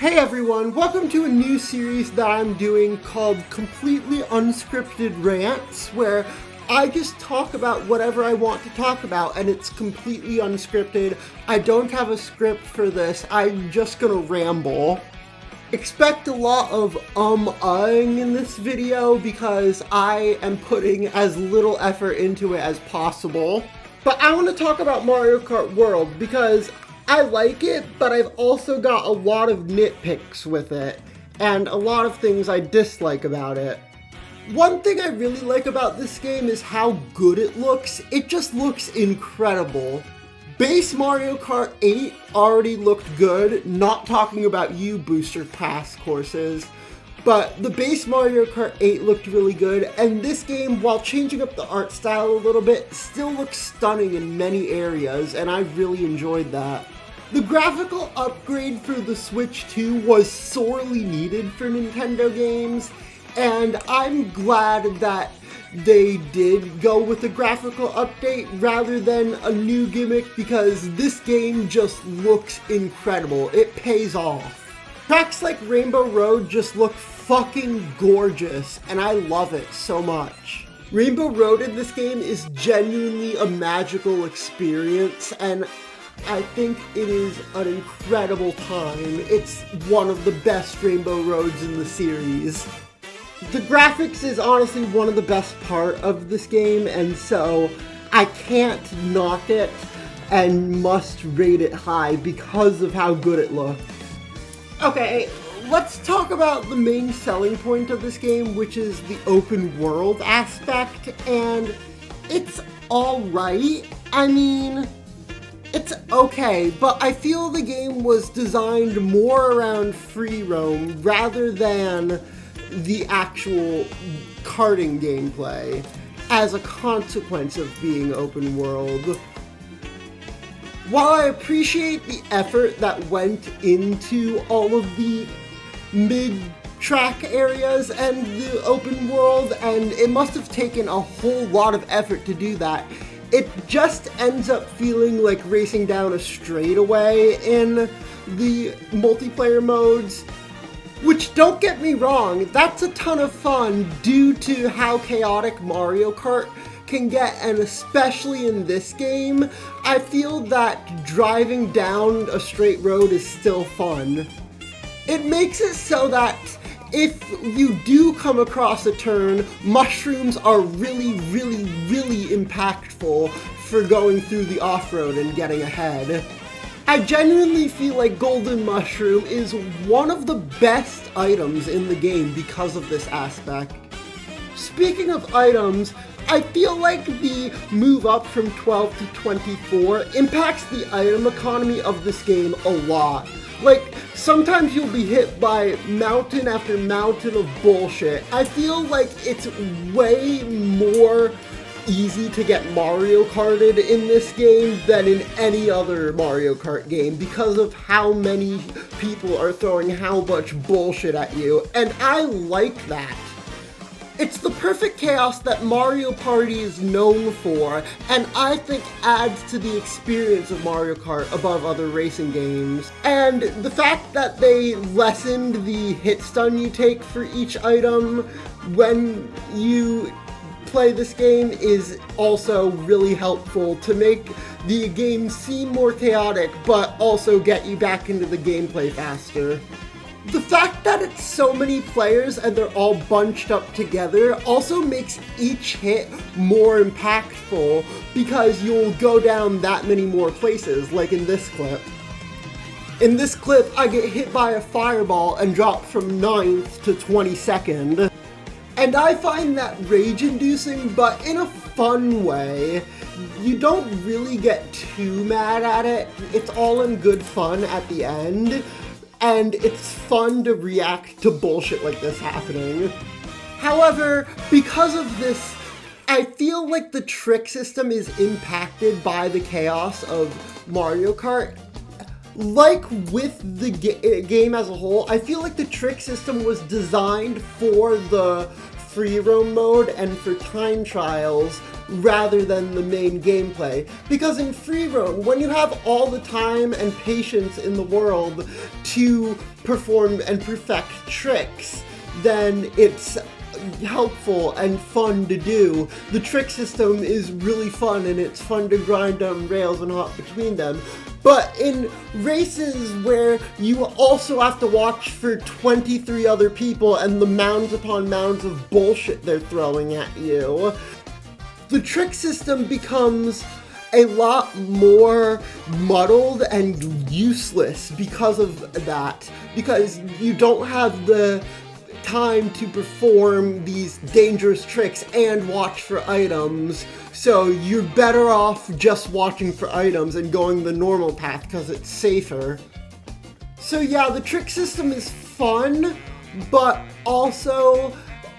Hey everyone, welcome to a new series that I'm doing called Completely Unscripted Rants, where I just talk about whatever I want to talk about, and it's completely unscripted. I don't have a script for this, I'm just gonna ramble. Expect a lot of uhing in this video because I am putting as little effort into it as possible. But I want to talk about Mario Kart World because I like it, but I've also got a lot of nitpicks with it, and a lot of things I dislike about it. One thing I really like about this game is how good it looks. It just looks incredible. Base Mario Kart 8 already looked good, not talking about you Booster Pass courses, but the base Mario Kart 8 looked really good, and this game, while changing up the art style a little bit, still looks stunning in many areas, and I really enjoyed that. The graphical upgrade for the Switch 2 was sorely needed for Nintendo games, and I'm glad that they did go with a graphical update rather than a new gimmick, because this game just looks incredible. It pays off. Tracks like Rainbow Road just look fucking gorgeous, and I love it so much. Rainbow Road in this game is genuinely a magical experience, and I think it is an incredible time. It's one of the best Rainbow Roads in the series. The graphics is honestly one of the best part of this game, and so I can't knock it and must rate it high because of how good it looks. Okay, let's talk about the main selling point of this game, which is the open world aspect, and it's alright. I mean, it's okay, but I feel the game was designed more around free roam rather than the actual karting gameplay as a consequence of being open world. While I appreciate the effort that went into all of the mid-track areas and the open world, and it must have taken a whole lot of effort to do that, it just ends up feeling like racing down a straightaway in the multiplayer modes. Which, don't get me wrong, that's a ton of fun due to how chaotic Mario Kart can get, and especially in this game, I feel that driving down a straight road is still fun. It makes it so that if you do come across a turn, mushrooms are really impactful for going through the off-road and getting ahead. I genuinely feel like Golden Mushroom is one of the best items in the game because of this aspect. Speaking of items, I feel like the move up from 12 to 24 impacts the item economy of this game a lot. Like, sometimes you'll be hit by mountain after mountain of bullshit. I feel like it's way more easy to get Mario Karted in this game than in any other Mario Kart game because of how many people are throwing how much bullshit at you, and I like that. It's the perfect chaos that Mario Party is known for, and I think adds to the experience of Mario Kart above other racing games. And the fact that they lessened the hit stun you take for each item when you play this game is also really helpful to make the game seem more chaotic, but also get you back into the gameplay faster. The fact that it's so many players and they're all bunched up together also makes each hit more impactful because you'll go down that many more places, like in this clip. In this clip, I get hit by a fireball and drop from 9th to 22nd. And I find that rage-inducing, but in a fun way. You don't really get too mad at it. It's all in good fun at the end. And it's fun to react to bullshit like this happening. However, because of this, I feel like the trick system is impacted by the chaos of Mario Kart. Like with the game as a whole, I feel like the trick system was designed for the free roam mode and for time trials rather than the main gameplay. Because in free roam, when you have all the time and patience in the world to perform and perfect tricks, then it's helpful and fun to do. The trick system is really fun, and it's fun to grind on rails and hop between them. But in races where you also have to watch for 23 other people and the mounds upon mounds of bullshit they're throwing at you, the trick system becomes a lot more muddled and useless because of that. Because you don't have the time to perform these dangerous tricks and watch for items, so you're better off just watching for items and going the normal path because it's safer. So yeah, the trick system is fun, but also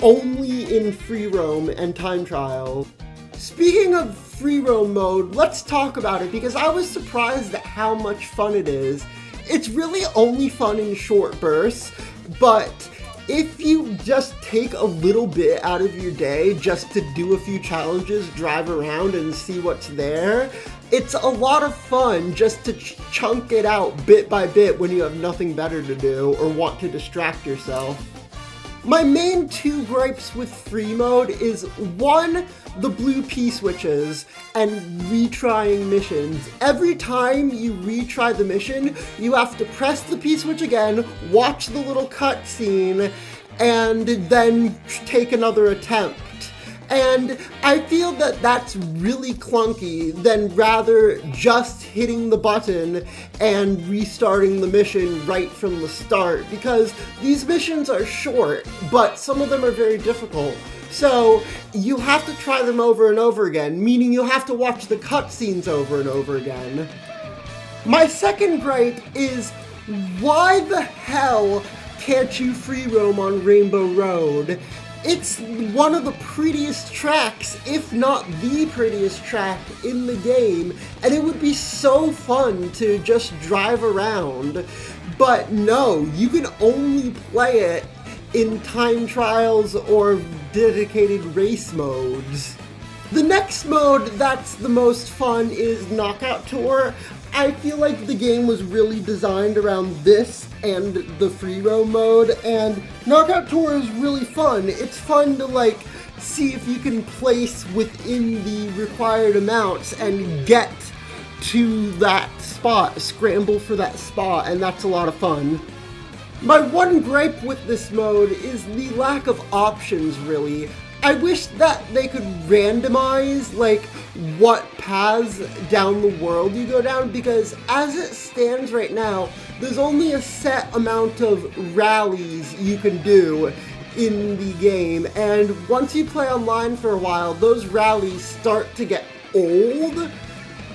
only in free roam and time trial. Speaking of free roam mode, let's talk about it because I was surprised at how much fun it is. It's really only fun in short bursts, but if you just take a little bit out of your day just to do a few challenges, drive around and see what's there, it's a lot of fun just to chunk it out bit by bit when you have nothing better to do or want to distract yourself. My main two gripes with free mode is, one, the blue P-switches and retrying missions. Every time you retry the mission, you have to press the P-switch again, watch the little cutscene, and then take another attempt. And I feel that that's really clunky than rather just hitting the button and restarting the mission right from the start, because these missions are short, but some of them are very difficult. So you have to try them over and over again, meaning you'll have to watch the cutscenes over and over again. My second gripe is, why the hell can't you free roam on Rainbow Road? It's one of the prettiest tracks, if not the prettiest track in the game, and it would be so fun to just drive around. But no, you can only play it in time trials or dedicated race modes. The next mode that's the most fun is Knockout Tour. I feel like the game was really designed around this and the free roam mode, and Knockout Tour is really fun. It's fun to see if you can place within the required amounts and get to that spot, scramble for that spot, and that's a lot of fun. My one gripe with this mode is the lack of options, really. I wish that they could randomize, what paths down the world you go down, because as it stands right now, there's only a set amount of rallies you can do in the game, and once you play online for a while, those rallies start to get old.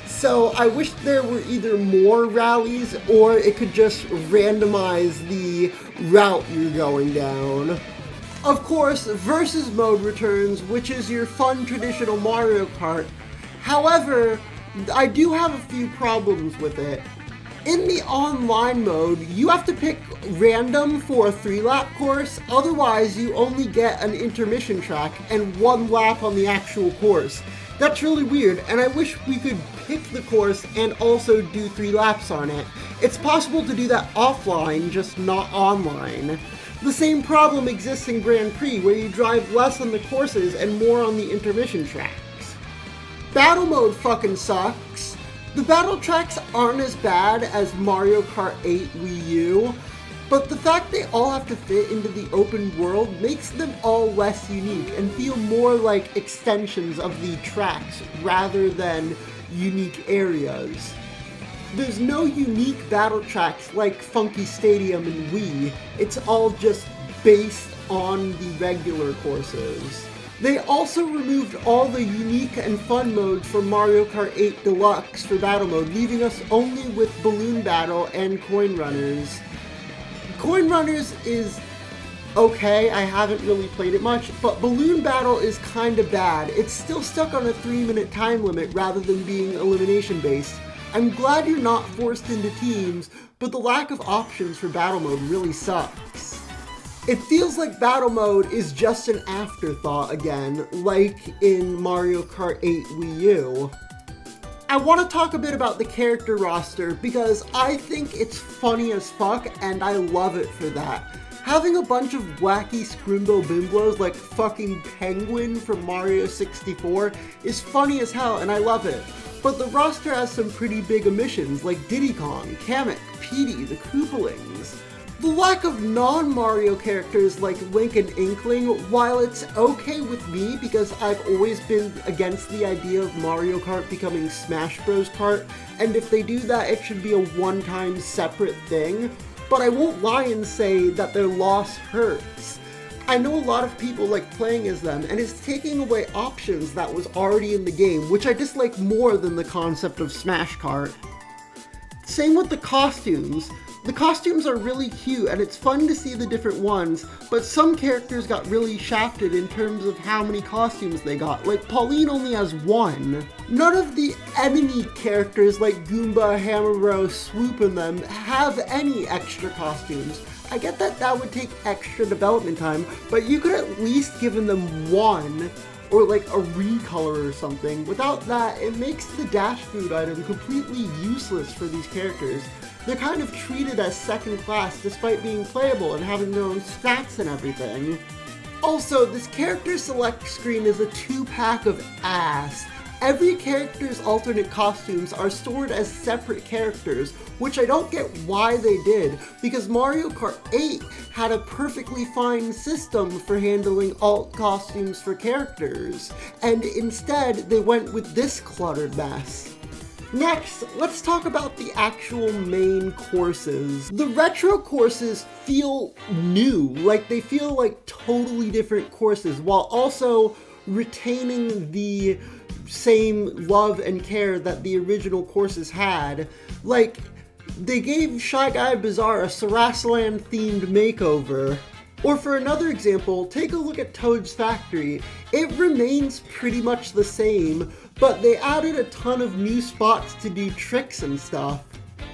So I wish there were either more rallies or it could just randomize the route you're going down. Of course, Versus Mode returns, which is your fun traditional Mario Kart. However, I do have a few problems with it. In the online mode, you have to pick random for a 3-lap course, otherwise you only get an intermission track and 1 lap on the actual course. That's really weird, and I wish we could pick the course and also do 3 laps on it. It's possible to do that offline, just not online. The same problem exists in Grand Prix, where you drive less on the courses and more on the intermission tracks. Battle mode fucking sucks. The battle tracks aren't as bad as Mario Kart 8 Wii U, but the fact they all have to fit into the open world makes them all less unique and feel more like extensions of the tracks rather than unique areas. There's no unique battle tracks like Funky Stadium and Wii. It's all just based on the regular courses. They also removed all the unique and fun modes from Mario Kart 8 Deluxe for battle mode, leaving us only with Balloon Battle and Coin Runners. Coin Runners is okay, I haven't really played it much, but Balloon Battle is kinda bad. It's still stuck on a 3-minute time limit rather than being elimination based. I'm glad you're not forced into teams, but the lack of options for battle mode really sucks. It feels like battle mode is just an afterthought again, like in Mario Kart 8 Wii U. I want to talk a bit about the character roster because I think it's funny as fuck and I love it for that. Having a bunch of wacky scrimbo bimblos like fucking Penguin from Mario 64 is funny as hell and I love it. But the roster has some pretty big omissions like Diddy Kong, Kamek, Petey, the Koopalings. The lack of non-Mario characters like Link and Inkling, while it's okay with me because I've always been against the idea of Mario Kart becoming Smash Bros. Kart, and if they do that it should be a one-time separate thing, but I won't lie and say that their loss hurts. I know a lot of people like playing as them, and it's taking away options that was already in the game, which I dislike more than the concept of Smash Kart. Same with the costumes. The costumes are really cute and it's fun to see the different ones, but some characters got really shafted in terms of how many costumes they got, like Pauline only has one. None of the enemy characters like Goomba, Hammer Bros, Swoop and them have any extra costumes. I get that that would take extra development time, but you could at least given them one, or like a recolor or something. Without that, it makes the dash food item completely useless for these characters. They're kind of treated as second class despite being playable and having their own stats and everything. Also, this character select screen is a 2-pack of ass. Every character's alternate costumes are stored as separate characters, which I don't get why they did, because Mario Kart 8 had a perfectly fine system for handling alt costumes for characters, and instead they went with this cluttered mess. Next, let's talk about the actual main courses. The retro courses feel new, like they feel like totally different courses, while also retaining the same love and care that the original courses had. Like, they gave Shy Guy Bazaar a Sarasaland themed makeover. Or for another example, take a look at Toad's Factory. It remains pretty much the same, but they added a ton of new spots to do tricks and stuff.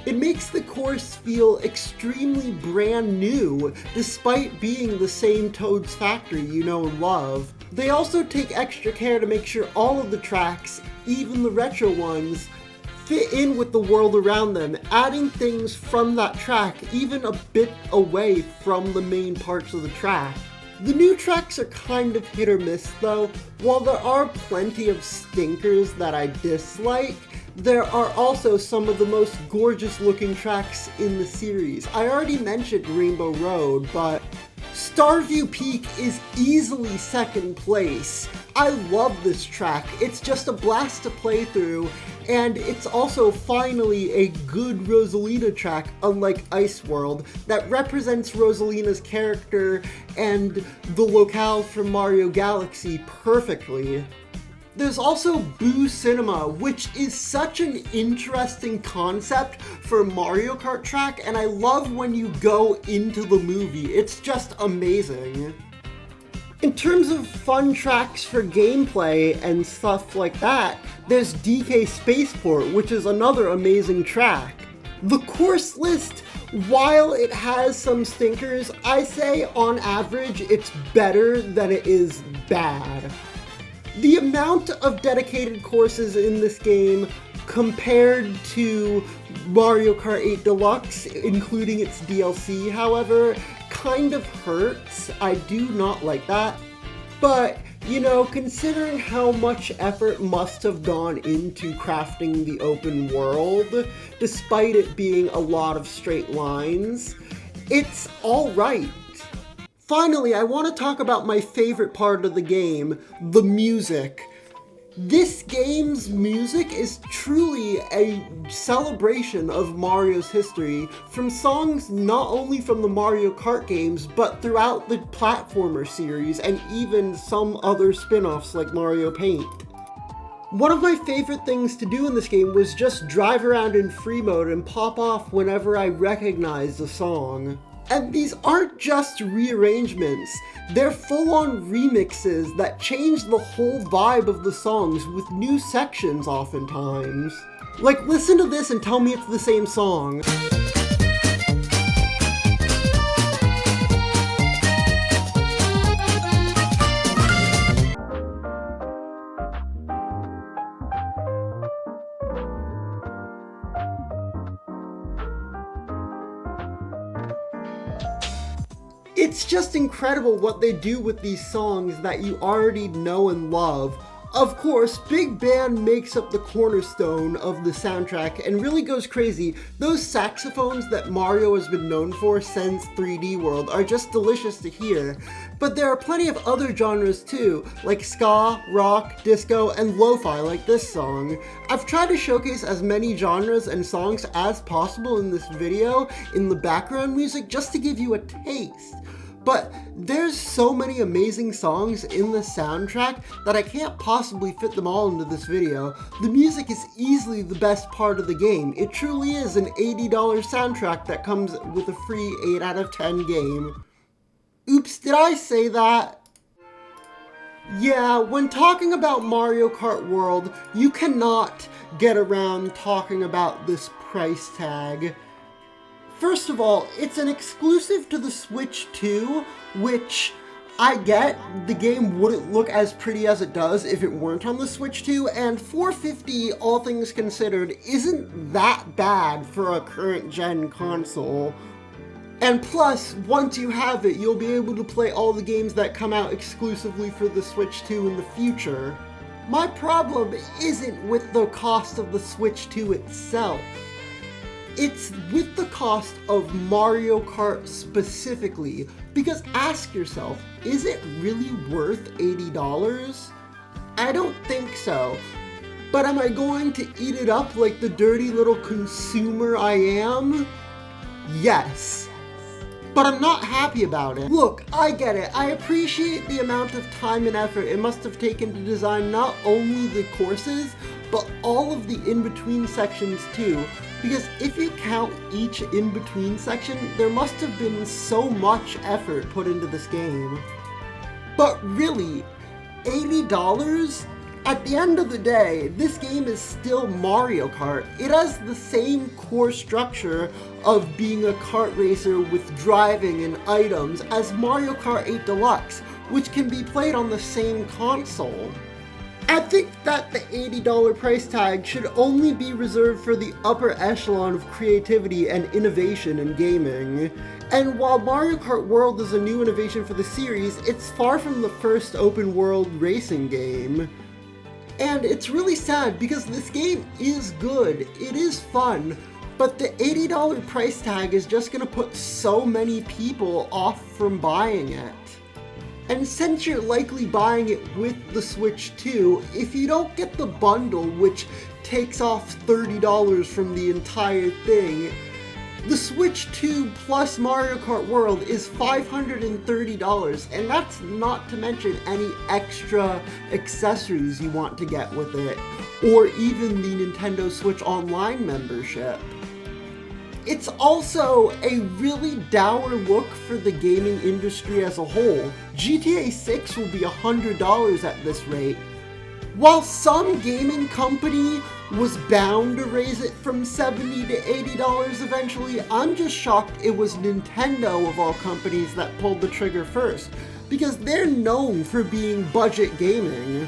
It makes the course feel extremely brand new, despite being the same Toad's Factory you know and love. They also take extra care to make sure all of the tracks, even the retro ones, fit in with the world around them, adding things from that track even a bit away from the main parts of the track. The new tracks are kind of hit or miss though. While there are plenty of stinkers that I dislike, there are also some of the most gorgeous looking tracks in the series. I already mentioned Rainbow Road, but Starview Peak is easily second place. I love this track. It's just a blast to play through, and it's also finally a good Rosalina track, unlike Ice World, that represents Rosalina's character and the locale from Mario Galaxy perfectly. There's also Boo Cinema, which is such an interesting concept for a Mario Kart track, and I love when you go into the movie. It's just amazing. In terms of fun tracks for gameplay and stuff like that, there's DK Spaceport, which is another amazing track. The course list, while it has some stinkers, I say on average it's better than it is bad. The amount of dedicated courses in this game compared to Mario Kart 8 Deluxe, including its DLC, however, kind of hurts. I do not like that. But, you know, considering how much effort must have gone into crafting the open world, despite it being a lot of straight lines, it's alright. Finally, I want to talk about my favorite part of the game, the music. This game's music is truly a celebration of Mario's history, from songs not only from the Mario Kart games, but throughout the platformer series, and even some other spin-offs like Mario Paint. One of my favorite things to do in this game was just drive around in free mode and pop off whenever I recognized a song. And these aren't just rearrangements, they're full-on remixes that change the whole vibe of the songs with new sections oftentimes. Like, listen to this and tell me it's the same song. It's just incredible what they do with these songs that you already know and love. Of course, Big Band makes up the cornerstone of the soundtrack and really goes crazy. Those saxophones that Mario has been known for since 3D World are just delicious to hear. But there are plenty of other genres too, like ska, rock, disco, and lo-fi like this song. I've tried to showcase as many genres and songs as possible in this video in the background music just to give you a taste. But there's so many amazing songs in the soundtrack that I can't possibly fit them all into this video. The music is easily the best part of the game. It truly is an $80 soundtrack that comes with a free 8 out of 10 game. Oops, did I say that? Yeah, when talking about Mario Kart World, you cannot get around talking about this price tag. First of all, it's an exclusive to the Switch 2, which I get the game wouldn't look as pretty as it does if it weren't on the Switch 2, and $450, all things considered, isn't that bad for a current gen console. And plus, once you have it, you'll be able to play all the games that come out exclusively for the Switch 2 in the future. My problem isn't with the cost of the Switch 2 itself. It's with the cost of Mario Kart specifically, because ask yourself, is it really worth $80? I don't think so. But am I going to eat it up like the dirty little consumer I am? Yes. But I'm not happy about it. Look, I get it. I appreciate the amount of time and effort it must have taken to design not only the courses, but all of the in-between sections too. Because if you count each in-between section, there must have been so much effort put into this game. But really, $80? At the end of the day, this game is still Mario Kart. It has the same core structure of being a kart racer with driving and items as Mario Kart 8 Deluxe, which can be played on the same console. I think that the $80 price tag should only be reserved for the upper echelon of creativity and innovation in gaming. And while Mario Kart World is a new innovation for the series, it's far from the first open world racing game. And it's really sad because this game is good, it is fun, but the $80 price tag is just gonna put so many people off from buying it. And since you're likely buying it with the Switch 2, if you don't get the bundle, which takes off $30 from the entire thing, the Switch 2 plus Mario Kart World is $530, and that's not to mention any extra accessories you want to get with it, or even the Nintendo Switch Online membership. It's also a really dour look for the gaming industry as a whole. GTA 6 will be $100 at this rate. While some gaming company was bound to raise it from $70 to $80 eventually, I'm just shocked it was Nintendo of all companies that pulled the trigger first, because they're known for being budget gaming.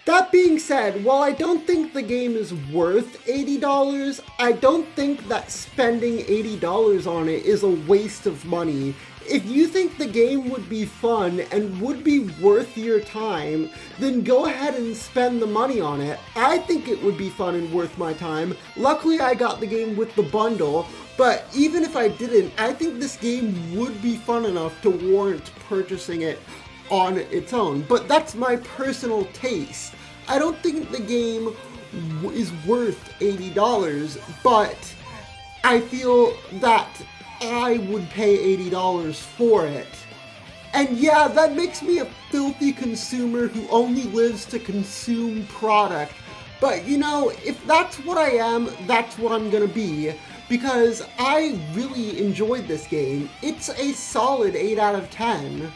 That being said, while I don't think the game is worth $80, I don't think that spending $80 on it is a waste of money. If you think the game would be fun and would be worth your time, then go ahead and spend the money on it. I think it would be fun and worth my time. Luckily I got the game with the bundle, but even if I didn't, I think this game would be fun enough to warrant purchasing it on its own. But that's my personal taste. I don't think the game is worth $80, but I feel that I would pay $80 for it. And yeah, that makes me a filthy consumer who only lives to consume product. But you know, if that's what I am, that's what I'm gonna be. Because I really enjoyed this game. It's a solid 8 out of 10.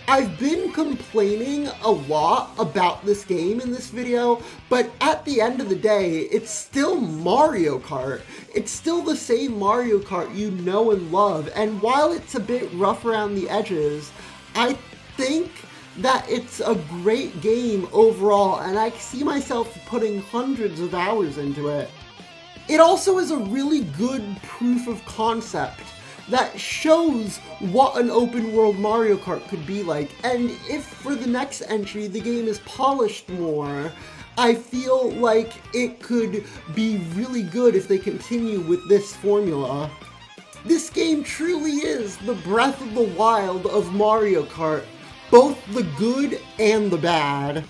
I've been complaining a lot about this game in this video, but at the end of the day, it's still Mario Kart. It's still the same Mario Kart you know and love, and while it's a bit rough around the edges, I think that it's a great game overall, and I see myself putting hundreds of hours into it. It also is a really good proof of concept. that shows what an open world Mario Kart could be like. And if for the next entry the game is polished more, I feel like it could be really good if they continue with this formula. This game truly is the Breath of the Wild of Mario Kart, both the good and the bad.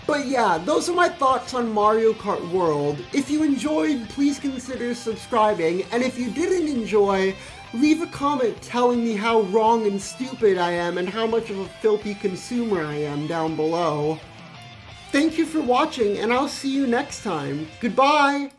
But yeah, those are my thoughts on Mario Kart World. If you enjoyed, please consider subscribing, and if you didn't enjoy, leave a comment telling me how wrong and stupid I am and how much of a filthy consumer I am down below. Thank you for watching, and I'll see you next time. Goodbye!